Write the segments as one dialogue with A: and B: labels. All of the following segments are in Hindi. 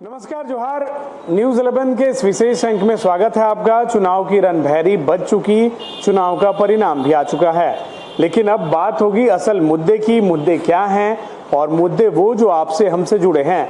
A: नमस्कार, जोहार। न्यूज 11 के इस विशेष अंक में स्वागत है आपका। चुनाव की रणभेरी बज चुकी, चुनाव का परिणाम भी आ चुका है, लेकिन अब बात होगी असल मुद्दे की। मुद्दे क्या हैं और मुद्दे वो जो आपसे हमसे जुड़े हैं।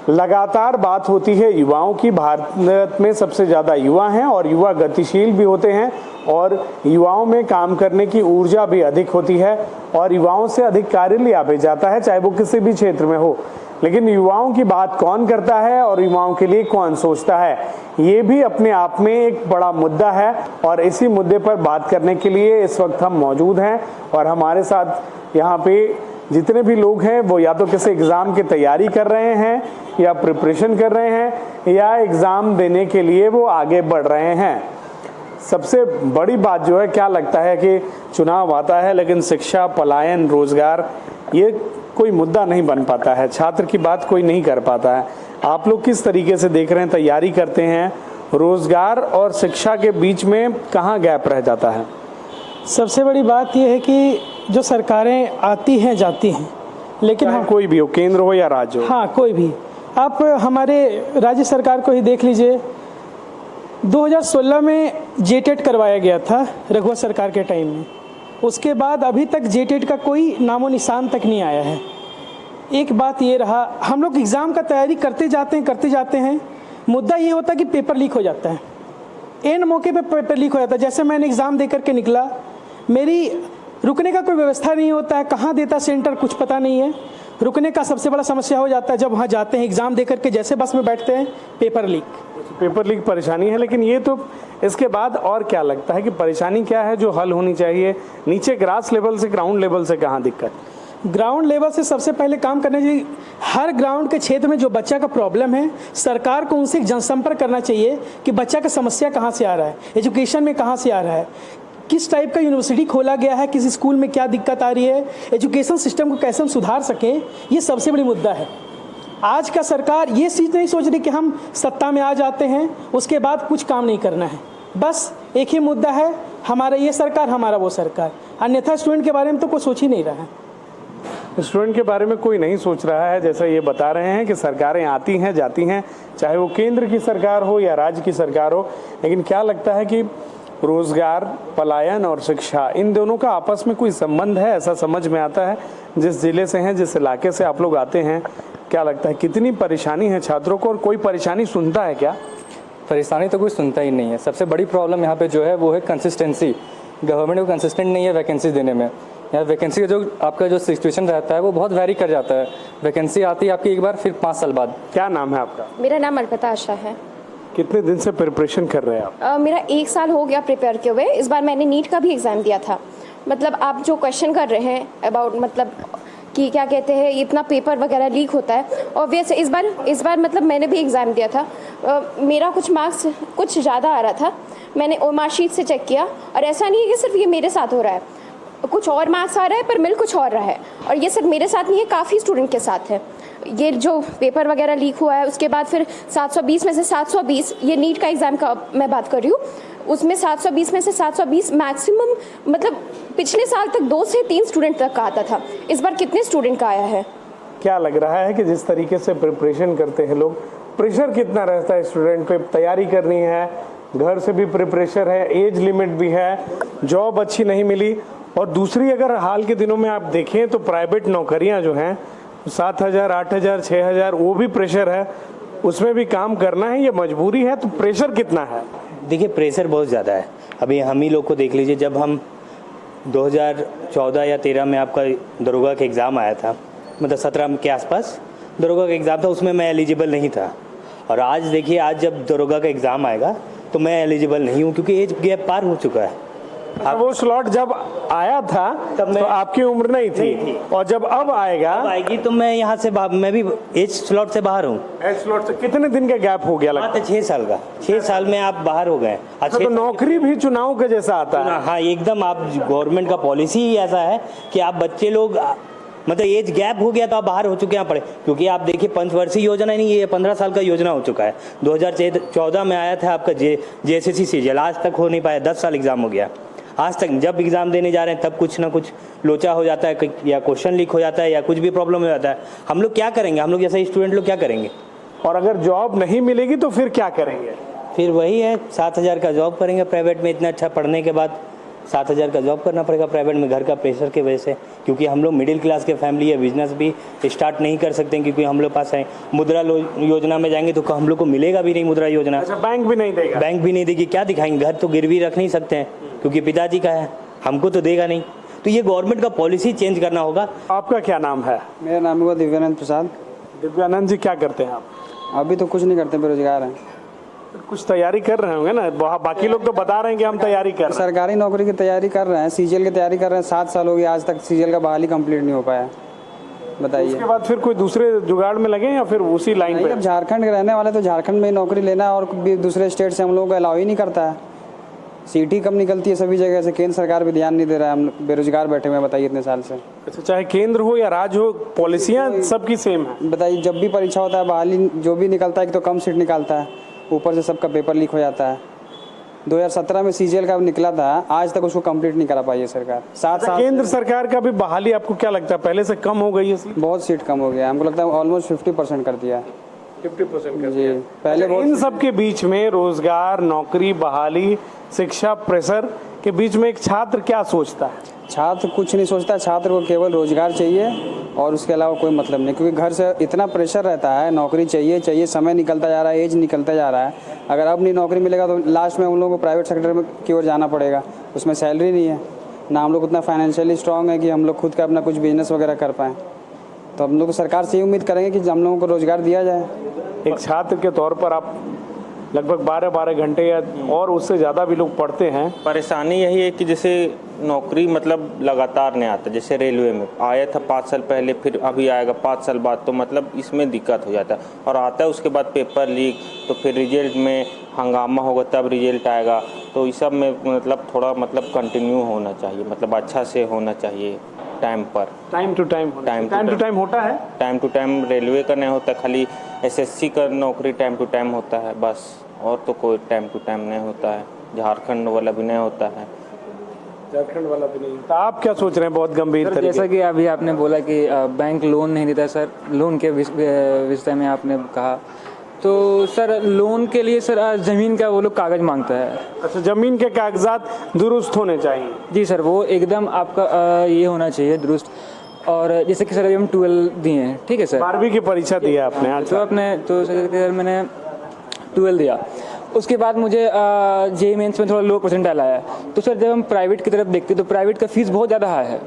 A: लगातार बात होती है युवाओं की। भारत में सबसे ज़्यादा युवा हैं और युवा गतिशील भी होते हैं और युवाओं में काम करने की ऊर्जा भी अधिक होती है और युवाओं से अधिक कार्य लिया भी जाता है, चाहे वो किसी भी क्षेत्र में हो। लेकिन युवाओं की बात कौन करता है और युवाओं के लिए कौन सोचता है, ये भी अपने आप में एक बड़ा मुद्दा है। और इसी मुद्दे पर बात करने के लिए इस वक्त हम मौजूद हैं और हमारे साथ यहाँ पे जितने भी लोग हैं वो या तो किसी एग्ज़ाम की तैयारी कर रहे हैं या प्रिपरेशन कर रहे हैं या एग्ज़ाम देने के लिए वो आगे बढ़ रहे हैं। सबसे बड़ी बात जो है, क्या लगता है कि चुनाव आता है लेकिन शिक्षा, पलायन, रोजगार ये कोई मुद्दा नहीं बन पाता है, छात्र की बात कोई नहीं कर पाता है। आप लोग किस तरीके से देख रहे हैं, तैयारी करते हैं? रोजगार और शिक्षा के बीच में कहाँ गैप रह जाता है?
B: सबसे बड़ी बात यह है कि जो सरकारें आती हैं जाती हैं, लेकिन हम
A: कोई भी हो, केंद्र हो या राज्य हो।
B: हाँ, कोई भी। आप हमारे राज्य सरकार को ही देख लीजिए। 2016 में जेटेट करवाया गया था रघुवर सरकार के टाइम में। उसके बाद अभी तक जेटेट का कोई नामो निशान तक नहीं आया है। एक बात ये रहा, हम लोग एग्ज़ाम का तैयारी करते जाते हैं। मुद्दा ये होता है कि पेपर लीक हो जाता है, एन मौके पे पेपर लीक हो जाता है। जैसे मैंने एग्ज़ाम दे करके निकला, मेरी रुकने का कोई व्यवस्था नहीं होता है, कहाँ देता सेंटर कुछ पता नहीं है। रुकने का सबसे बड़ा समस्या हो जाता है जब वहाँ जाते हैं एग्ज़ाम दे करके, जैसे बस में बैठते हैं पेपर लीक परेशानी है। लेकिन ये तो इसके बाद और क्या लगता है कि परेशानी क्या है जो हल होनी चाहिए? नीचे ग्रास लेवल से, ग्राउंड लेवल से कहाँ दिक्कत? ग्राउंड लेवल से सबसे पहले काम करना चाहिए। हर ग्राउंड के क्षेत्र में जो बच्चा का प्रॉब्लम है, सरकार को उनसे जनसंपर्क करना चाहिए कि बच्चा का समस्या कहाँ से आ रहा है, एजुकेशन में कहाँ से आ रहा है, किस टाइप का यूनिवर्सिटी खोला गया है, किस स्कूल में क्या दिक्कत आ रही है, एजुकेशन सिस्टम को कैसे हम सुधार सकें। ये सबसे बड़ी मुद्दा है। आज का सरकार ये चीज़ नहीं सोच रही कि हम सत्ता में आ जाते हैं उसके बाद कुछ काम नहीं करना है। बस एक ही मुद्दा है, हमारा ये सरकार, हमारा वो सरकार। अन्यथा स्टूडेंट के बारे में तो कोई सोच ही नहीं रहा है।
A: स्टूडेंट के बारे में कोई नहीं सोच रहा है। जैसा ये बता रहे हैं कि सरकारें आती हैं जाती हैं, चाहे वो केंद्र की सरकार हो या राज्य की सरकार हो। लेकिन क्या लगता है कि रोजगार, पलायन और शिक्षा, इन दोनों का आपस में कोई संबंध है? ऐसा समझ में आता है जिस जिले से हैं, जिस इलाके से आप लोग आते हैं। क्या लगता है कितनी परेशानी है छात्रों को और कोई परेशानी सुनता है क्या?
C: परेशानी तो कोई सुनता ही नहीं है। सबसे बड़ी प्रॉब्लम यहाँ पे जो है वो है कंसिस्टेंसी। गवर्नमेंट को कंसिस्टेंट नहीं है वैकेंसी देने में। यहाँ वैकेंसी का जो आपका जो सिचुएशन रहता है वो बहुत वैरी कर जाता है। वैकेंसी आती है आपकी एक बार, फिर 5 साल बाद।
A: क्या नाम है आपका?
D: मेरा नाम अर्पिता आशा है।
A: कितने दिन से प्रिपरेशन कर रहे हैं आप?
D: मेरा 1 साल हो गया प्रिपेयर किए हुए। इस बार मैंने नीट का भी एग्ज़ाम दिया था। मतलब आप जो क्वेश्चन कर रहे हैं अबाउट, मतलब कि क्या कहते हैं, इतना पेपर वगैरह लीक होता है। और वैसे इस बार मतलब मैंने भी एग्ज़ाम दिया था। मेरा कुछ मार्क्स कुछ ज़्यादा आ रहा था। मैंने मार्कशीट से चेक किया और ऐसा नहीं है कि सिर्फ ये मेरे साथ हो रहा है, कुछ और मार्क्स आ रहा है पर मिल कुछ और रहा है। और ये सिर्फ मेरे साथ नहीं है, काफ़ी स्टूडेंट के साथ है। ये जो पेपर वगैरह लीक हुआ है, उसके बाद फिर 720 में से 720, ये नीट का एग्ज़ाम का मैं बात कर रही हूँ, उसमें 720 में से 720 मैक्सिमम, मतलब पिछले साल तक 2 से 3 स्टूडेंट तक का आता था। इस बार कितने स्टूडेंट का आया है?
A: क्या लग रहा है कि जिस तरीके से प्रिपरेशन करते हैं लोग, प्रेशर कितना रहता है स्टूडेंट पे? तैयारी करनी है, घर से भी प्रिपरेशन है, एज लिमिट भी है, जॉब अच्छी नहीं मिली। और दूसरी, अगर हाल के दिनों में आप देखें तो प्राइवेट नौकरियां जो हैं 7,000, 8,000, 6,000, वो भी प्रेशर है, उसमें भी काम करना है, ये मजबूरी है। तो प्रेशर कितना है?
E: देखिए, प्रेशर बहुत ज़्यादा है। अभी हम ही लोग को देख लीजिए, जब हम 2014 या 13 में आपका दरोगा का एग्ज़ाम आया था, मतलब 17 के आसपास दरोगा का एग्ज़ाम था, उसमें मैं एलिजिबल नहीं था। और आज देखिए, आज जब दरोगा का एग्ज़ाम आएगा तो मैं एलिजिबल नहीं हूँ, क्योंकि एज गैप पार हो चुका है।
A: वो स्लॉट जब आया था तब तो आपकी उम्र नहीं थी, और जब अब आएगी
E: तो मैं यहाँ से मैं भी एज स्लॉट से बाहर हूँ।
A: एज स्लॉट से कितने दिन का गैप हो गया? लगता है
E: 6 साल का। 6 साल में आप बाहर हो गए।
A: अच्छा, तो नौकरी भी चुनाव के जैसा आता है?
E: हाँ, एकदम। आप गवर्नमेंट का पॉलिसी ही ऐसा है कि आप बच्चे लोग, मतलब एज गैप हो गया तो आप बाहर हो चुके हैं पड़े। क्योंकि आप देखिए, पंचवर्षीय योजना नहीं, ये 15 साल का योजना हो चुका है। 2014 में आया था आपका JSSC सीजीएल, आज तक हो नहीं पाया। 10 साल एग्जाम हो गया। आज तक जब एग्ज़ाम देने जा रहे हैं तब कुछ ना कुछ लोचा हो जाता है, या क्वेश्चन लीक हो जाता है, या कुछ भी प्रॉब्लम हो जाता है। हम लोग क्या करेंगे? हम लोग जैसे स्टूडेंट लोग क्या करेंगे?
A: और अगर जॉब नहीं मिलेगी तो फिर क्या करेंगे?
E: फिर वही है, 7,000 का जॉब करेंगे प्राइवेट में। इतना अच्छा पढ़ने के बाद 7,000 का जॉब करना पड़ेगा प्राइवेट में, घर का प्रेशर के वजह से। क्योंकि हम लोग मिडिल क्लास के फैमिली है, बिजनेस भी स्टार्ट नहीं कर सकते हैं क्योंकि हम लोग पास है। मुद्रा योजना में जाएंगे तो हम लोग को मिलेगा भी नहीं मुद्रा योजना।
A: अच्छा, बैंक भी नहीं देगा?
E: बैंक भी नहीं देगी, क्या दिखाएंगे? घर तो गिरवी रख नहीं सकते हैं क्योंकि पिताजी का है, हमको तो देगा नहीं। तो ये गवर्नमेंट का पॉलिसी चेंज करना होगा।
A: आपका क्या नाम है?
F: मेरा नाम है दिव्यानंद प्रसाद।
A: दिव्यानंद जी, क्या करते हैं आप?
F: अभी तो कुछ नहीं करते, बेरोजगार हैं।
A: कुछ तैयारी कर रहे होंगे ना? बाकी लोग तो बता रहे हैं कि हम तैयारी कर रहे हैं।
F: सरकारी नौकरी की तैयारी कर रहे हैं, सीजीएल की तैयारी कर रहे हैं। 7 साल हो गए, आज तक सीजीएल का बहाली कंप्लीट नहीं हो पाया। बताइए।
A: उसके बाद फिर कोई दूसरे जुगाड़ में लगे या फिर उसी लाइन
F: नहीं,
A: पे?
F: अब झारखंड के रहने वाले तो झारखंड में ही नौकरी लेना है और भी दूसरे स्टेट से हम लोगों को अलाउ ही नहीं करता है। सीट ही कम निकलती है सभी जगह से। केंद्र सरकार भी ध्यान नहीं दे रहा है। हम बेरोजगार बैठे हुए हैं, बताइए, इतने साल से।
A: अच्छा, चाहे केंद्र हो या राज्य हो, पॉलिसियां सबकी सेम है।
F: बताइए, जब भी परीक्षा होता है बहाली जो भी निकलता है कि तो कम सीट निकालता है, ऊपर से सबका पेपर लीक हो जाता है। 2017 में सीजीएल का निकला था, आज तक उसको कंप्लीट नहीं करा पाई है सरकार। 7 साल
A: केंद्र सरकार का भी बहाली आपको क्या लगता है पहले से कम हो गई है?
F: बहुत सीट कम हो गया, हमको लगता है ऑलमोस्ट 50% कर दिया।
A: 50%
F: जी, पहले बहुत
A: इन सब के बीच में रोजगार, नौकरी, बहाली, शिक्षा, प्रेशर के बीच में एक छात्र क्या सोचता है?
F: छात्र कुछ नहीं सोचता। छात्र को केवल रोजगार चाहिए और उसके अलावा कोई मतलब नहीं, क्योंकि घर से इतना प्रेशर रहता है, नौकरी चाहिए। समय निकलता जा रहा है, एज निकलता जा रहा है। अगर अब नहीं नौकरी मिलेगा तो लास्ट में हम लोगों को प्राइवेट सेक्टर में की ओर जाना पड़ेगा। उसमें सैलरी नहीं है ना, हम लोग उतना फाइनेंशियली स्ट्रांग है कि हम लोग खुद का अपना कुछ बिजनेस वगैरह कर पाएँ। तो हम लोग सरकार से ये उम्मीद करेंगे कि हम लोगों को रोजगार दिया जाए।
A: एक छात्र के तौर पर आप लगभग 12-12 घंटे या और उससे ज़्यादा भी लोग पढ़ते हैं।
G: परेशानी यही है कि जैसे नौकरी मतलब लगातार नहीं आता। जैसे रेलवे में आया था 5 साल पहले, फिर अभी आएगा 5 साल बाद, तो मतलब इसमें दिक्कत हो जाता है। और आता है उसके बाद पेपर लीक, तो फिर रिजल्ट में हंगामा होगा तब रिजल्ट आएगा। तो इस सब में मतलब थोड़ा मतलब कंटिन्यू होना चाहिए, मतलब अच्छा से होना चाहिए टाइम पर।
A: टाइम टू टाइम होता है।
G: टाइम टू टाइम रेलवे का नहीं होता, खाली एसएससी का नौकरी टाइम टू टाइम होता है बस, और तो कोई टाइम टू टाइम नहीं होता है। झारखंड वाला भी नहीं होता है।
A: झारखंड वाला भी नहीं। तो आप क्या सोच रहे हैं बहुत गंभीर तरीके?
C: जैसा कि अभी आपने बोला कि बैंक लोन नहीं देता सर, लोन के विषय में आपने कहा, तो सर लोन के लिए सर ज़मीन का वो लोग कागज़ मांगता है।
A: अच्छा, ज़मीन के कागजात दुरुस्त होने चाहिए?
C: जी सर, वो एकदम आपका ये होना चाहिए दुरुस्त। और जैसे कि सर अभी हम 12 दिए हैं, ठीक है सर,
A: 12वीं की परीक्षा दी है आपने?
C: तो अपने तो सर मैंने 12 दिया, उसके बाद मुझे जेईई मेंस में थोड़ा लो परसेंटाइल आया। तो सर जब हम प्राइवेट की तरफ देखते तो प्राइवेट का फीस बहुत ज़्यादा हाई है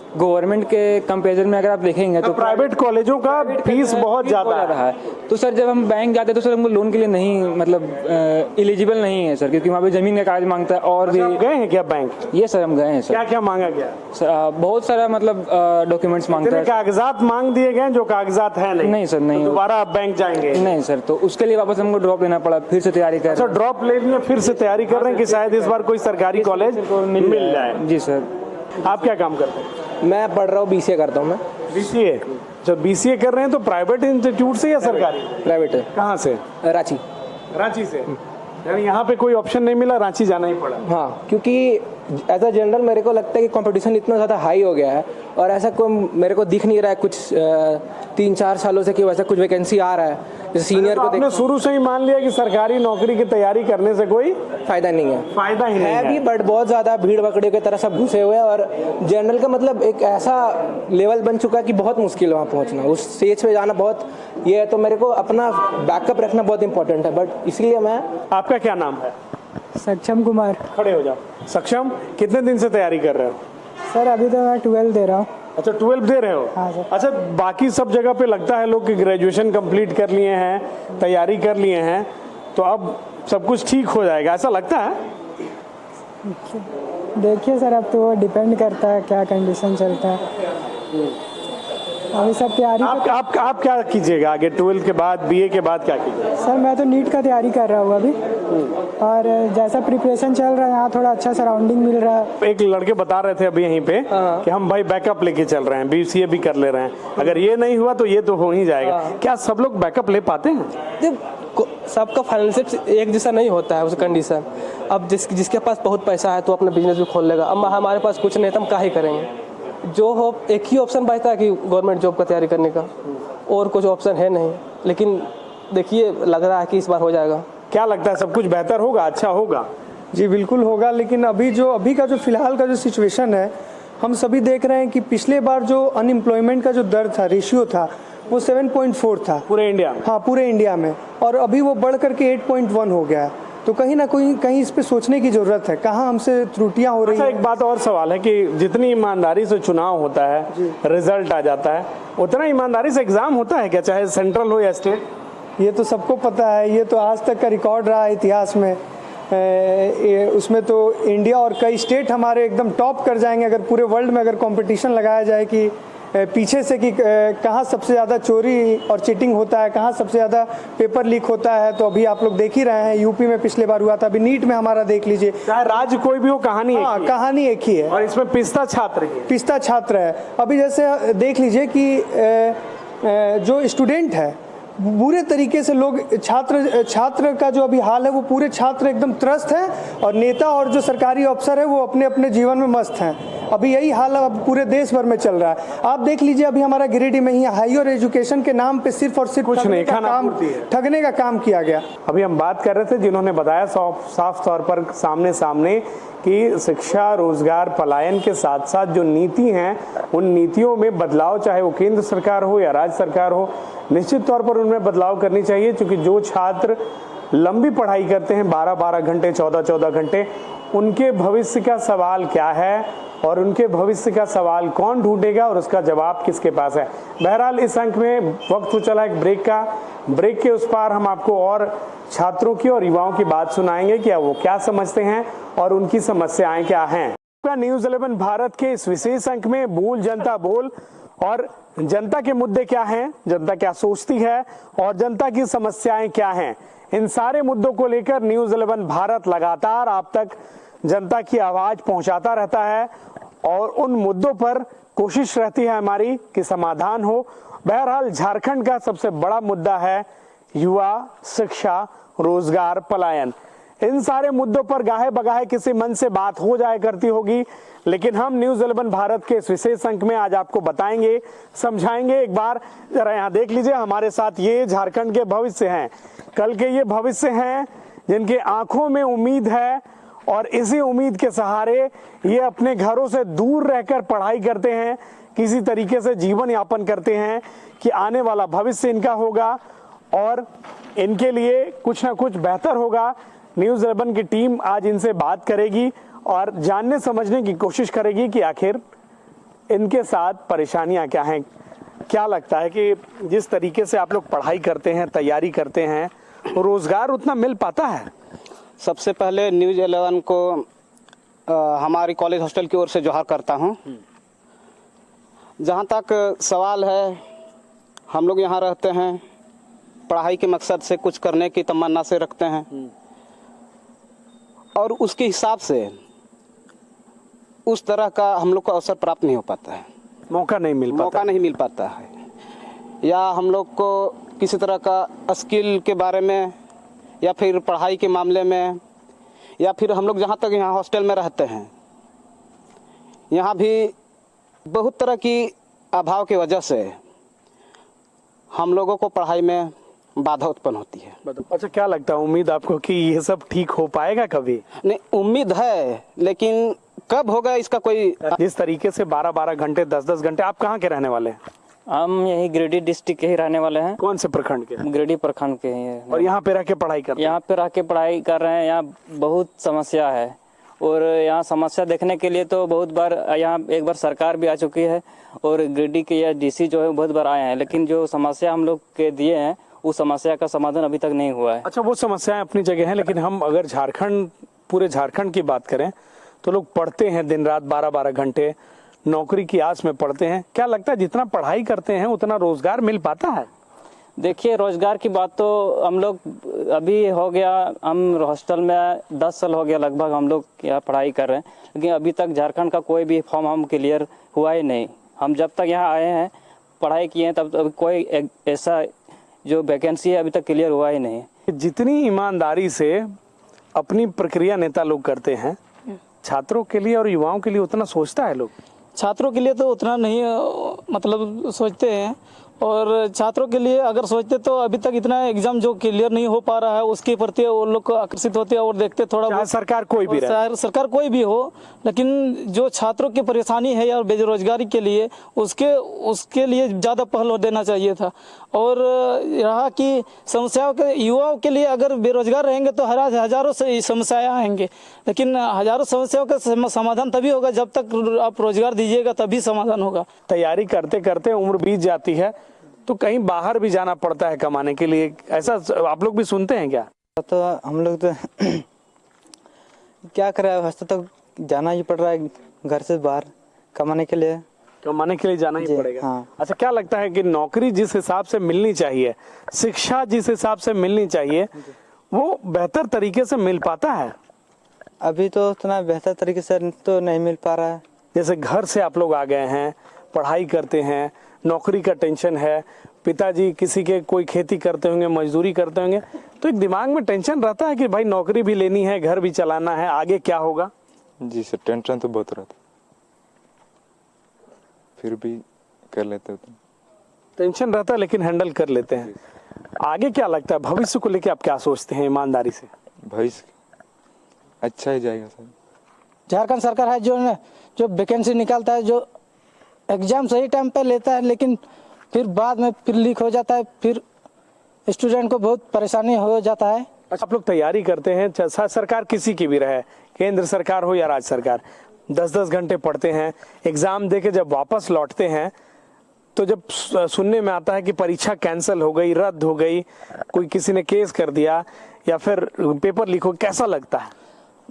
C: गवर्नमेंट के कंपेरिजन में। अगर आप देखेंगे तो
A: प्राइवेट कॉलेजों का फीस बहुत ज़्यादा
C: है। तो सर जब हम बैंक जाते हैं तो सर हमको लोन के लिए नहीं मतलब एलिजिबल नहीं है सर, क्योंकि वहाँ पे ज़मीन का कागज मांगता है। और भी
A: गए हैं क्या बैंक?
C: ये सर हम गए हैं सर।
A: क्या क्या मांगा गया?
C: बहुत सारा मतलब डॉक्यूमेंट्स मांगता है।
A: कागजात मांग दिए गए जो कागजात है नहीं?
C: नहीं सर, नहीं।
A: तो दोबारा आप बैंक जाएंगे?
C: नहीं सर, तो उसके लिए वापस हमको ड्रॉप लेना पड़ा, फिर से तैयारी कर।
A: अच्छा, ड्रॉप लेने फिर से तैयारी कर रहे हैं कि शायद इस बार कोई सरकारी कॉलेज मिल जाए?
C: जी सर।
A: आप क्या काम करते हैं?
H: मैं पढ़ रहा हूँ, बीसीए करता हूँ मैं।
A: बीसीए? जब बीसीए कर रहे हैं तो प्राइवेट इंस्टीट्यूट से या सरकारी?
H: प्राइवेट है।
A: कहाँ से?
H: रांची।
A: रांची से? यानी यहाँ पे कोई ऑप्शन नहीं मिला, रांची जाना ही पड़ा?
H: हाँ, क्योंकि एज अ जनरल मेरे को लगता है कि कंपटीशन इतना ज़्यादा हाई हो गया है और ऐसा कोई मेरे को दिख नहीं रहा है कुछ 3-4 सालों से कि वैसा कुछ वैकेंसी आ रहा है। जैसे सीनियर को
A: आपने शुरू से ही मान लिया कि सरकारी नौकरी की तैयारी करने से कोई
H: फायदा नहीं है।
A: फायदा ही नहीं
H: है भी, बट बहुत ज़्यादा भीड़ बकड़े की तरह सब घुसे हुए हैं और जनरल का मतलब एक ऐसा लेवल बन चुका है कि बहुत मुश्किल है वहाँ पहुँचना, उस स्टेज पे जाना बहुत ये है। तो मेरे को अपना बैकअप रखना बहुत इंपॉर्टेंट है, बट इसलिए मैं।
A: आपका क्या नाम है?
B: सक्षम कुमार।
A: खड़े हो जाओ। सक्षम, कितने दिन से तैयारी कर रहे हो?
B: सर अभी तो मैं 12 दे रहा हूँ।
A: अच्छा, 12 दे रहे हो?
B: हाँ सर।
A: अच्छा, बाकी सब जगह पे लगता है लोग कि ग्रेजुएशन कंप्लीट कर लिए हैं, तैयारी कर लिए हैं, तो अब सब कुछ ठीक हो जाएगा, ऐसा लगता है?
B: देखिए सर, अब तो वो डिपेंड करता है क्या कंडीशन चलता है। अभी सब तैयारी
A: आप क्या कीजिएगा आगे? 12 के बाद, बीए के बाद क्या कीजिएगा?
B: सर मैं तो नीट का तैयारी कर रहा हूँ अभी, और जैसा प्रिपरेशन चल रहा है यहाँ थोड़ा अच्छा सराउंडिंग मिल रहा है।
A: एक लड़के बता रहे थे अभी यहीं पे कि हम भाई बैकअप लेके चल रहे हैं, बीसीए भी कर ले रहे हैं, अगर ये नहीं हुआ तो ये तो हो ही जाएगा। क्या सब लोग बैकअप ले पाते हैं?
H: सबका फाइनेंशियल एक जैसा नहीं होता है उस कंडीशन। अब जिसके पास बहुत पैसा है तो अपना बिजनेस भी खोल लेगा। अब हमारे पास कुछ नहीं तो हम क्या ही करेंगे। जो हो एक ही ऑप्शन बचता है कि गवर्नमेंट जॉब का तैयारी करने का, और कुछ ऑप्शन है नहीं। लेकिन देखिए लग रहा है कि इस बार हो जाएगा।
A: क्या लगता है, सब कुछ बेहतर होगा, अच्छा होगा?
B: जी बिल्कुल होगा, लेकिन अभी का जो फिलहाल का जो सिचुएशन है, हम सभी देख रहे हैं कि पिछले बार जो अनएम्प्लॉयमेंट का जो दर था, रेशियो था, वो 7.4 था
A: पूरे इंडिया में।
B: हाँ, पूरे इंडिया में, और अभी वो बढ़ करके 8.1 हो गया है। तो कहीं ना कहीं इस पे सोचने की ज़रूरत है, कहाँ हमसे त्रुटियां हो रही
A: अच्छा,
B: हैं।
A: एक बात और सवाल है कि जितनी ईमानदारी से चुनाव होता है, रिजल्ट आ जाता है, उतना ईमानदारी से एग्जाम होता है क्या, चाहे सेंट्रल हो या स्टेट?
B: ये तो सबको पता है, ये तो आज तक का रिकॉर्ड रहा है इतिहास में। उसमें तो इंडिया और कई स्टेट हमारे एकदम टॉप कर जाएंगे अगर पूरे वर्ल्ड में अगर कंपटीशन लगाया जाए कि पीछे से कि कहाँ सबसे ज़्यादा चोरी और चीटिंग होता है, कहाँ सबसे ज़्यादा पेपर लीक होता है। तो अभी आप लोग देख ही रहे हैं, यूपी में पिछले बार हुआ था, अभी नीट में हमारा देख लीजिए।
A: चाहे राज्य कोई भी हो, कहानी एक ही है।
B: कहानी एक ही है,
A: और इसमें पिस्ता छात्र है। अभी जैसे देख लीजिए कि जो स्टूडेंट है, बुरे तरीके से लोग छात्र का जो अभी हाल है, वो पूरे छात्र एकदम त्रस्त हैं, और नेता और जो सरकारी अफसर है वो अपने अपने जीवन में मस्त हैं। अभी यही हाल अब पूरे देश भर में चल रहा है। आप देख लीजिए, अभी हमारा गिरिडीह में ही हायर एजुकेशन के नाम पे सिर्फ और सिर्फ कुछ नहीं,
B: ठगने का काम किया गया।
A: अभी हम बात कर रहे थे, जिन्होंने बताया साफ तौर पर सामने कि शिक्षा, रोजगार, पलायन के साथ साथ जो नीति हैं, उन नीतियों में बदलाव, चाहे वो केंद्र सरकार हो या राज्य सरकार हो, निश्चित तौर पर उनमें बदलाव करनी चाहिए। क्योंकि जो छात्र लंबी पढ़ाई करते हैं, 12-12 घंटे, 14-14 घंटे, उनके भविष्य का सवाल क्या है और उनके भविष्य का सवाल कौन ढूंढेगा और उसका जवाब किसके पास है। बहरहाल इस अंक में वक्त हो चला एक ब्रेक का। ब्रेक के उस पार हम आपको और छात्रों की और युवाओं की बात सुनाएंगे कि वो क्या समझते हैं और उनकी समस्याएं क्या हैं। न्यूज़ 11 भारत के इस विशेष अंक में बोल जनता बोल, और जनता के मुद्दे क्या हैं, जनता क्या सोचती है और जनता की समस्याएं क्या हैं, इन सारे मुद्दों को लेकर न्यूज़ 11 भारत लगातार आप तक जनता की आवाज पहुंचाता रहता है, और उन मुद्दों पर कोशिश रहती है हमारी कि समाधान हो। बहरहाल झारखंड का सबसे बड़ा मुद्दा है युवा, शिक्षा, रोजगार, पलायन। इन सारे मुद्दों पर गाहे बगाहे किसी मन से बात हो जाए करती होगी, लेकिन हम न्यूज़ 11 भारत के इस विशेष अंक में आज आपको बताएंगे, समझाएंगे। एक बार जरा यहाँ देख लीजिए, हमारे साथ ये झारखंड के भविष्य हैं, कल के ये भविष्य हैं जिनके आंखों में उम्मीद है, और इसी उम्मीद के सहारे ये अपने घरों से दूर रहकर पढ़ाई करते हैं, किसी तरीके से जीवन यापन करते हैं कि आने वाला भविष्य इनका होगा और इनके लिए कुछ ना कुछ बेहतर होगा। न्यूज़ 11 की टीम आज इनसे बात करेगी और जानने समझने की कोशिश करेगी कि आखिर इनके साथ परेशानियां क्या हैं। क्या लगता है कि जिस तरीके से आप लोग पढ़ाई करते हैं, तैयारी करते हैं, रोजगार उतना मिल पाता है?
I: सबसे पहले न्यूज़ 11 को हमारी कॉलेज हॉस्टल की ओर से जोहार करता हूं। जहां तक सवाल है, हम लोग यहां रहते हैं, पढ़ाई के मकसद से कुछ करने की तमन्ना से रखते हैं, और उसके हिसाब से उस तरह का हम लोग को अवसर प्राप्त नहीं हो पाता है,
A: मौका नहीं मिल पाता
I: है। या हम लोग को किसी तरह का स्किल के बारे में, या फिर पढ़ाई के मामले में, या फिर हम लोग जहाँ तक यहाँ हॉस्टल में रहते हैं, यहाँ भी बहुत तरह की अभाव की वजह से हम लोगों को पढ़ाई में बाधा उत्पन्न होती है।
A: अच्छा, क्या लगता है, उम्मीद आपको कि ये सब ठीक हो पाएगा कभी?
I: नहीं, उम्मीद है, लेकिन कब होगा इसका कोई।
A: जिस तरीके से 12-12 घंटे, 10-10 घंटे, आप कहाँ के रहने वाले हैं?
C: हम यही गिरिडीह डिस्ट्रिक्ट के ही रहने वाले हैं।
A: कौन से प्रखंड के?
C: गिरिडीह प्रखंड के ही हैं।
A: और यहाँ पे रह के पढ़ाई कर रहे हैं?
C: यहाँ पे रह के पढ़ाई कर रहे हैं। यहाँ बहुत समस्या है, और यहाँ समस्या देखने के लिए तो बहुत बार यहाँ एक बार सरकार भी आ चुकी है, और गिरिडीह के या डीसी जो है बहुत बार आए हैं, लेकिन जो समस्या हम लोग के दिए हैं उस समस्या का समाधान अभी तक नहीं हुआ है।
A: अच्छा, वो समस्याएं अपनी जगह हैं, लेकिन हम अगर पूरे झारखंड की बात करें तो लोग पढ़ते हैं दिन रात 12-12 घंटे, नौकरी की आस में पढ़ते हैं। क्या लगता है जितना पढ़ाई करते हैं उतना रोजगार मिल पाता है?
C: देखिए, रोजगार की बात तो हम लोग अभी हो गया, हम हॉस्टल में 10 साल हो गया लगभग हम लोग यहाँ पढ़ाई कर रहे हैं, लेकिन अभी तक झारखंड का कोई भी फॉर्म हम क्लियर हुआ ही नहीं। हम जब तक यहाँ आए हैं, पढ़ाई किए हैं, तब कोई ऐसा जो वैकेंसी है अभी तक क्लियर हुआ ही नहीं।
A: जितनी ईमानदारी से अपनी प्रक्रिया नेता लोग करते हैं, छात्रों के लिए और युवाओं के लिए उतना सोचता है लोग?
J: छात्रों के लिए तो उतना नहीं मतलब सोचते हैं,
B: और छात्रों के लिए अगर सोचते तो अभी तक इतना एग्जाम जो क्लियर नहीं हो पा रहा है उसके प्रति वो लोग को आकर्षित होते हैं और देखते थोड़ा
A: चाहे
B: बहुत।
A: सरकार कोई भी रहे।
B: सरकार कोई भी हो, लेकिन जो छात्रों की परेशानी है या बेरोजगारी के लिए उसके लिए ज़्यादा पहल देना चाहिए था। और रहा कि समस्याओं के युवाओं के लिए अगर बेरोजगार रहेंगे तो हजारों से समस्याएं आएंगे, लेकिन हजारों समस्याओं का समाधान तभी होगा जब तक आप रोजगार दीजिएगा, तभी समाधान होगा।
A: तैयारी करते करते उम्र बीत जाती है तो कहीं बाहर भी जाना पड़ता है कमाने के लिए, ऐसा आप लोग भी सुनते हैं क्या?
J: तो हम लोग तो क्या करें, हफ्ते तक जाना ही पड़ रहा है घर से बाहर कमाने के लिए।
A: कमाने के लिए जाना ही पड़ेगा।
J: हाँ।
A: अच्छा, क्या लगता है कि नौकरी जिस हिसाब से मिलनी चाहिए, शिक्षा जिस हिसाब से मिलनी चाहिए, वो बेहतर तरीके से मिल पाता है?
J: अभी तो उतना बेहतर तरीके से तो नहीं मिल पा रहा है।
A: जैसे घर से आप लोग आ गए हैं, पढ़ाई करते हैं, नौकरी का टेंशन है, पिताजी किसी के कोई खेती करते होंगे, मजदूरी करते होंगे, तो एक दिमाग में टेंशन रहता है कि भाई नौकरी भी लेनी है, घर भी चलाना है, आगे क्या होगा?
K: जी सर, टेंशन तो बहुत रहता, फिर भी कर लेते हो।
A: टेंशन रहता है लेकिन हैंडल कर लेते हैं। आगे क्या लगता है, भविष्य को लेकर आप क्या सोचते हैं ईमानदारी से?
K: भविष्य अच्छा ही जाएगा सर।
B: झारखंड सरकार है जो वैकेंसी निकालता है, जो एग्जाम सही टाइम पर लेता है, लेकिन फिर बाद में फिर लीक हो जाता है, फिर स्टूडेंट को बहुत परेशानी हो जाता है।
A: अच्छा, आप लोग तैयारी करते हैं, सरकार किसी की भी रहे, केंद्र सरकार हो या राज्य सरकार, 10-10 घंटे पढ़ते हैं, एग्जाम दे के जब वापस लौटते हैं तो जब सुनने में आता है कि परीक्षा कैंसिल हो गई, रद्द हो गई, कोई किसी ने केस कर दिया या फिर पेपर लीक हो, कैसा लगता है?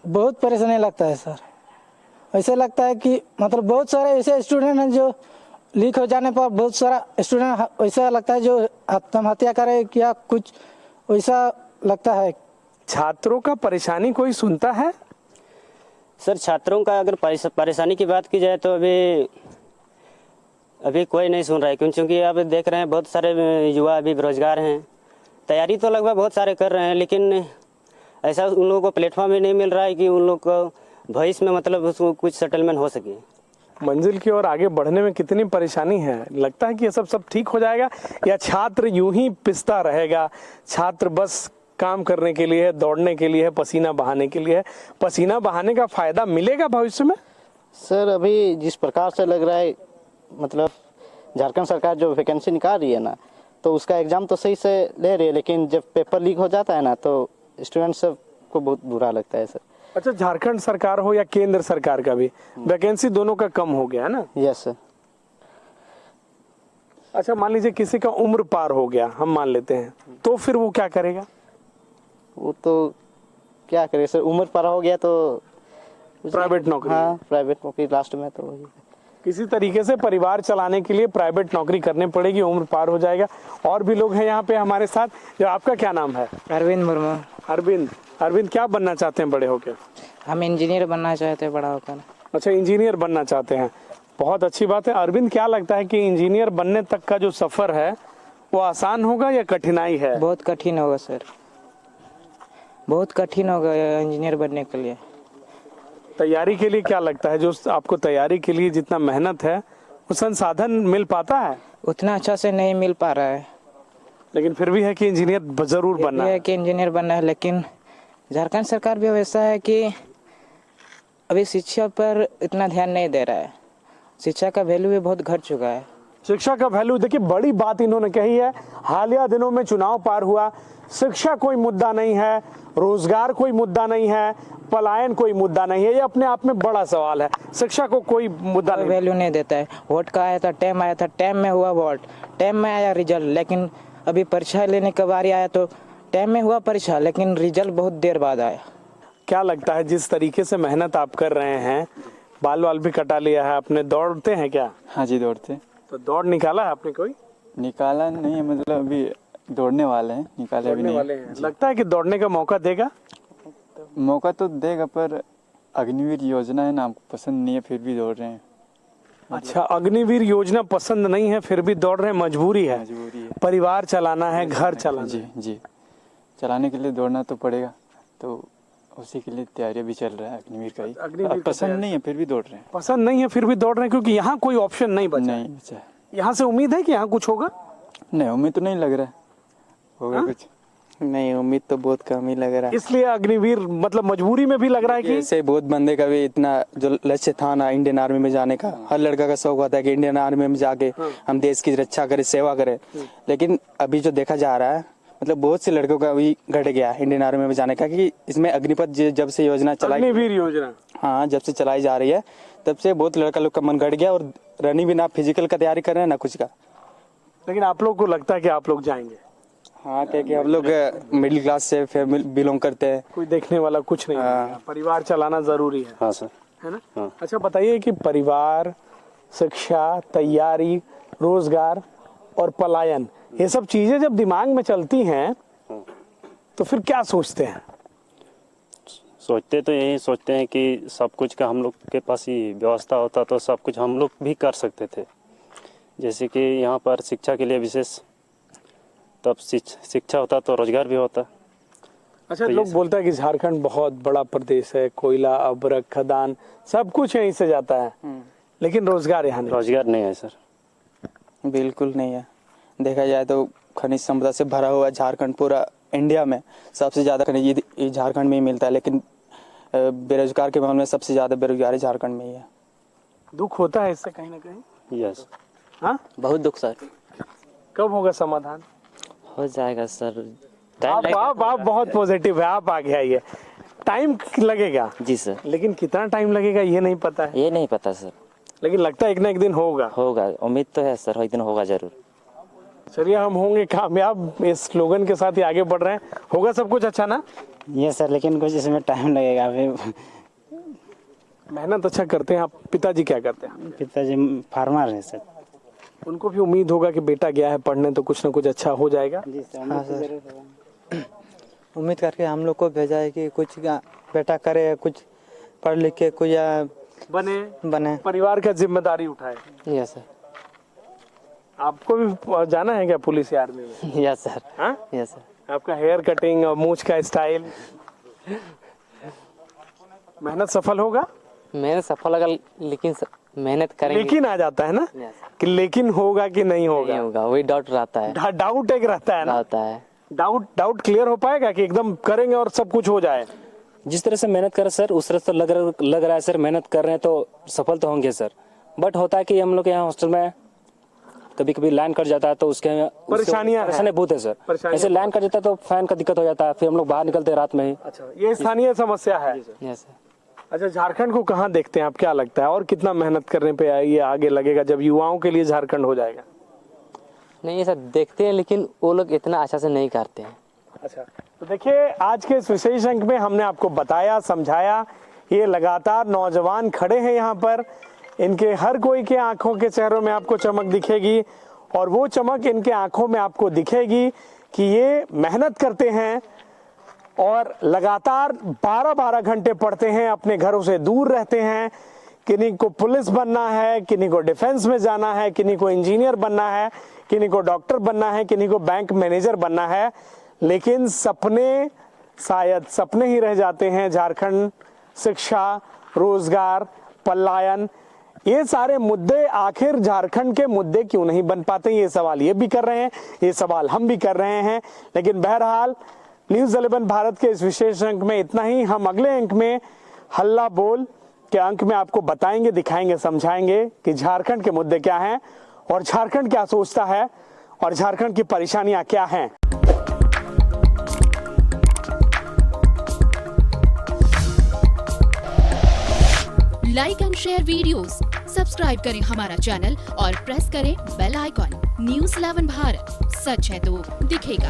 B: बहुत परेशानी लगता है सर। ऐसे लगता है कि मतलब बहुत सारे ऐसे स्टूडेंट हैं जो लीक हो जाने पर बहुत सारा स्टूडेंट ऐसा लगता है जो आत्महत्या करे या कुछ वैसा लगता है।
A: छात्रों का परेशानी कोई सुनता है?
L: सर, छात्रों का अगर परेशानी की बात की जाए तो अभी कोई नहीं सुन रहा है, क्योंकि आप देख रहे हैं बहुत सारे युवा अभी बेरोजगार हैं। तैयारी तो लगभग बहुत सारे कर रहे हैं, लेकिन ऐसा उन लोगों को प्लेटफॉर्म ही नहीं मिल रहा है कि उन लोग को भविष्य में मतलब उसको कुछ सेटलमेंट हो सके।
A: मंजिल की ओर आगे बढ़ने में कितनी परेशानी है? लगता है कि ये सब ठीक हो जाएगा या छात्र यूं ही पिसता रहेगा? छात्र बस काम करने के लिए है, दौड़ने के लिए है, पसीना बहाने के लिए है। पसीना बहाने का फायदा मिलेगा भविष्य में?
M: सर, अभी जिस प्रकार से लग रहा है, मतलब झारखंड सरकार जो वैकेंसी निकाल रही है ना, तो उसका एग्जाम तो सही से ले रही है, लेकिन जब पेपर लीक हो जाता है ना तो स्टूडेंट सब को बहुत बुरा लगता है सर।
A: अच्छा, झारखंड सरकार हो या केंद्र सरकार का भी वैकेंसी दोनों का कम हो गया है ना?
M: Yes sir.
A: अच्छा, मान लीजिए किसी का उम्र पार हो गया, हम मान लेते हैं, तो फिर वो क्या करेगा?
M: वो तो क्या करे सर, उम्र पार हो गया तो
A: प्राइवेट नौकरी।
M: हाँ, प्राइवेट नौकरी लास्ट में तो
A: किसी तरीके से परिवार चलाने के लिए प्राइवेट नौकरी करनी पड़ेगी, उम्र पार हो जाएगा। और भी लोग हैं यहाँ पे हमारे साथ। जो आपका क्या नाम है?
N: अरविंद मुर्मू।
A: अरविंद, क्या बनना चाहते हैं बड़े होकर?
N: हम इंजीनियर बनना चाहते हैं बड़ा होकर।
A: अच्छा, इंजीनियर बनना चाहते हैं, बहुत अच्छी बात है। अरविंद, क्या लगता है कि इंजीनियर बनने तक का जो सफर है वो आसान होगा या कठिनाई है?
N: बहुत कठिन होगा सर, बहुत कठिन होगा इंजीनियर बनने के लिए।
A: तैयारी के लिए क्या लगता है, जो आपको तैयारी के लिए जितना मेहनत है वो संसाधन मिल पाता है?
N: उतना अच्छा से नहीं मिल पा रहा है,
A: लेकिन फिर भी है कि इंजीनियर जरूर बनना है
N: कि इंजीनियर बनना है। लेकिन झारखंड सरकार भी वैसा है कि अभी शिक्षा पर इतना ध्यान नहीं दे रहा है। शिक्षा का वैल्यू भी बहुत घट चुका है।
A: शिक्षा का वैल्यू, देखिए बड़ी बात इन्होंने कही है। हालिया दिनों में चुनाव पार हुआ, शिक्षा कोई मुद्दा नहीं है, रोजगार कोई मुद्दा नहीं है, पलायन कोई मुद्दा नहीं है। ये अपने आप में बड़ा सवाल है। शिक्षा को कोई मुद्दा नहीं,
N: वैल्यू नहीं देता है। वोट का आया था, टाइम आया था, टाइम में हुआ वोट, टाइम में आया रिजल्ट। लेकिन अभी परीक्षा लेने का बारी आया तो टाइम में हुआ परीक्षा, लेकिन रिजल्ट बहुत देर बाद आया।
A: क्या लगता है, जिस तरीके से मेहनत आप कर रहे हैं, बाल वाल भी कटा लिया है आपने, दौड़ते हैं क्या?
J: हाँ जी, दौड़ते।
A: तो दौड़ निकाला है आपने कोई?
J: निकाला नहीं है, मतलब अभी दौड़ने वाले हैं, निकाले भी नहीं।
A: लगता है कि दौड़ने का मौका देगा?
J: मौका तो देगा, पर अग्निवीर योजना है ना, हमको पसंद नहीं है, फिर भी दौड़ रहे हैं।
A: अच्छा, अग्निवीर योजना पसंद नहीं है फिर भी दौड़ रहे हैं, मजबूरी है? परिवार चलाना है, घर चलाना।
J: जी, चलाने के लिए दौड़ना तो पड़ेगा, तो उसी के लिए तैयारी भी चल रहा है अग्निवीर का ही। पसंद नहीं है फिर भी दौड़ रहे हैं।
A: पसंद नहीं है फिर भी दौड़ रहे हैं, क्योंकि यहाँ कोई ऑप्शन नहीं बचा।
J: नहीं बचा।
A: यहाँ से उम्मीद है कि यहाँ कुछ होगा?
J: नहीं, उम्मीद तो नहीं लग रहा है होगा कुछ। नहीं, उम्मीद तो बहुत कम ही लग रहा है।
A: इसलिए अग्निवीर मतलब मजबूरी में भी लग रहा है कि
J: ऐसे बहुत बंदे का भी इतना जो लक्ष्य था ना इंडियन आर्मी में जाने का, हर लड़का का शौक होता है कि इंडियन आर्मी में जाके हम देश की रक्षा करें, सेवा करें। लेकिन अभी जो देखा जा रहा है मतलब बहुत से लड़कों का भी घट गया इंडियन आर्मी में जाने का, कि इसमें अग्निपथ जब से योजना चलाई,
A: अग्निवीर योजना,
J: हाँ, जब से चलाई जा रही है तब से बहुत लड़का लोग का मन घट गया और रनिंग भी ना फिजिकल का तैयारी कर रहे हैं ना कुछ का।
A: लेकिन आप लोग को लगता है कि आप लोग जाएंगे?
J: हाँ, क्योंकि हम लोग मिडिल क्लास से फैमिली बिलोंग करते हैं,
A: कोई देखने वाला कुछ नहीं है, परिवार चलाना जरूरी है।
O: हाँ सर,
A: है ना? अच्छा बताइए कि परिवार, शिक्षा, तैयारी, रोजगार और पलायन, ये सब चीजें जब दिमाग में चलती हैं तो फिर क्या सोचते हैं?
O: सोचते तो यही सोचते हैं कि सब कुछ का हम लोग के पास ही व्यवस्था होता तो सब कुछ हम लोग भी कर सकते थे। जैसे कि यहाँ पर शिक्षा के लिए विशेष, तब शिक्षा होता तो रोजगार भी होता।
A: अच्छा, लोग बोलता है कि झारखंड बहुत बड़ा प्रदेश है, कोयला, अभ्रक, खदान सब कुछ यहीं से जाता है, लेकिन रोजगार यहाँ नहीं।
O: रोजगार नहीं है सर,
J: बिल्कुल नहीं है। देखा जाए तो खनिज संपदा से भरा हुआ झारखंड, पूरा इंडिया में सबसे ज़्यादा खनिज झारखंड में ही मिलता है, लेकिन बेरोजगार के मामले में सबसे ज़्यादा बेरोजगारी झारखंड में ही है।
A: दुख होता है इससे कहीं ना कहीं?
O: यस।
A: हाँ,
L: बहुत दुख सर।
A: कब होगा समाधान?
L: हो जाएगा सर।
A: आप बहुत पॉजिटिव है, आप आगे आइए। टाइम लगेगा
L: जी सर,
A: लेकिन कितना टाइम लगेगा ये नहीं पता है।
L: ये नहीं पता सर,
A: लेकिन लगता है एक ना एक दिन होगा।
L: होगा, उम्मीद तो है सर, एक दिन होगा जरूर।
A: चलिए, हम होंगे कामयाब, इस स्लोगन के साथ ही आगे बढ़ रहे हैं। होगा सब कुछ अच्छा ना?
L: ये सर, लेकिन कुछ इसमें टाइम लगेगा अभी।
A: मेहनत अच्छा करते हैं आप। पिताजी क्या करते हैं?
L: पिताजी फार्मर है सर।
A: उनको भी उम्मीद होगा कि बेटा गया है पढ़ने तो कुछ ना कुछ अच्छा हो जाएगा।
N: हाँ सर, उम्मीद करके हम लोग को भेजा है कि कुछ बेटा करे, कुछ पढ़ लिख के कुछ बने, परिवार का जिम्मेदारी उठाए।
L: Yes sir.
A: आपको भी जाना है क्या पुलिस या आर्मी में?
L: Yes sir.
A: हाँ,
L: यस सर।
A: आपका हेयर कटिंग और मूंछ का स्टाइल, मेहनत सफल होगा?
L: मेहनत सफल होगा, लेकिन मेहनत करेंगे।
A: लेकिन आ जाता है ना कि लेकिन होगा कि नहीं होगा,
L: नहीं होगा, वही डाउट रहता है।
A: डाउट एक रहता है ना,
L: रहता है।
A: डाउट क्लियर हो पाएगा कि एकदम करेंगे और सब कुछ हो जाए?
C: जिस तरह से मेहनत कर सर, उस तरह से लग रहा है सर, मेहनत कर रहे हैं तो सफल तो होंगे सर। बट होता है कि हम लोग के यहाँ हॉस्टल में कभी कभी लाइन कट जाता है तो उसके
A: परेशानियां
C: बहुत है सर। ऐसे लाइन कट जाता है तो फैन का दिक्कत हो जाता है, फिर हम लोग बाहर निकलते हैं रात में ही।
A: अच्छा, ये स्थानीय समस्या है।
L: Yes sir.
A: अच्छा, झारखंड को कहाँ देखते हैं आप? क्या लगता है और कितना मेहनत करने पे ये आगे लगेगा जब युवाओं के लिए झारखंड हो जाएगा?
L: नहीं सर, देखते हैं लेकिन वो लोग इतना अच्छा से नहीं करते हैं।
A: अच्छा, तो देखिए आज के इस विशेष अंक में हमने आपको बताया, समझाया। ये लगातार नौजवान खड़े हैं यहाँ पर, इनके हर कोई के आंखों के चेहरों में आपको चमक दिखेगी और वो चमक इनके आंखों में आपको दिखेगी कि ये मेहनत करते हैं और लगातार 12-12 घंटे पढ़ते हैं, अपने घरों से दूर रहते हैं। किन्हीं को पुलिस बनना है, किन्हीं को डिफेंस में जाना है, किन्हीं को इंजीनियर बनना है, किन्हीं को डॉक्टर बनना है, किन्हीं को बैंक मैनेजर बनना है, लेकिन सपने शायद सपने ही रह जाते हैं। झारखंड, शिक्षा, रोजगार, पलायन, ये सारे मुद्दे आखिर झारखंड के मुद्दे क्यों नहीं बन पाते? ये सवाल ये भी कर रहे हैं, ये सवाल हम भी कर रहे हैं। लेकिन बहरहाल न्यूज़ 11 भारत के इस विशेष अंक में इतना ही। हम अगले अंक में हल्ला बोल के अंक में आपको बताएंगे, दिखाएंगे, समझाएंगे कि झारखंड के मुद्दे क्या हैं और झारखंड क्या सोचता है और झारखंड की परेशानियां क्या हैं।
P: Like and share videos, subscribe करें हमारा चैनल और प्रेस करें बेल आइकॉन। न्यूज़ 11 भारत, सच है तो दिखेगा।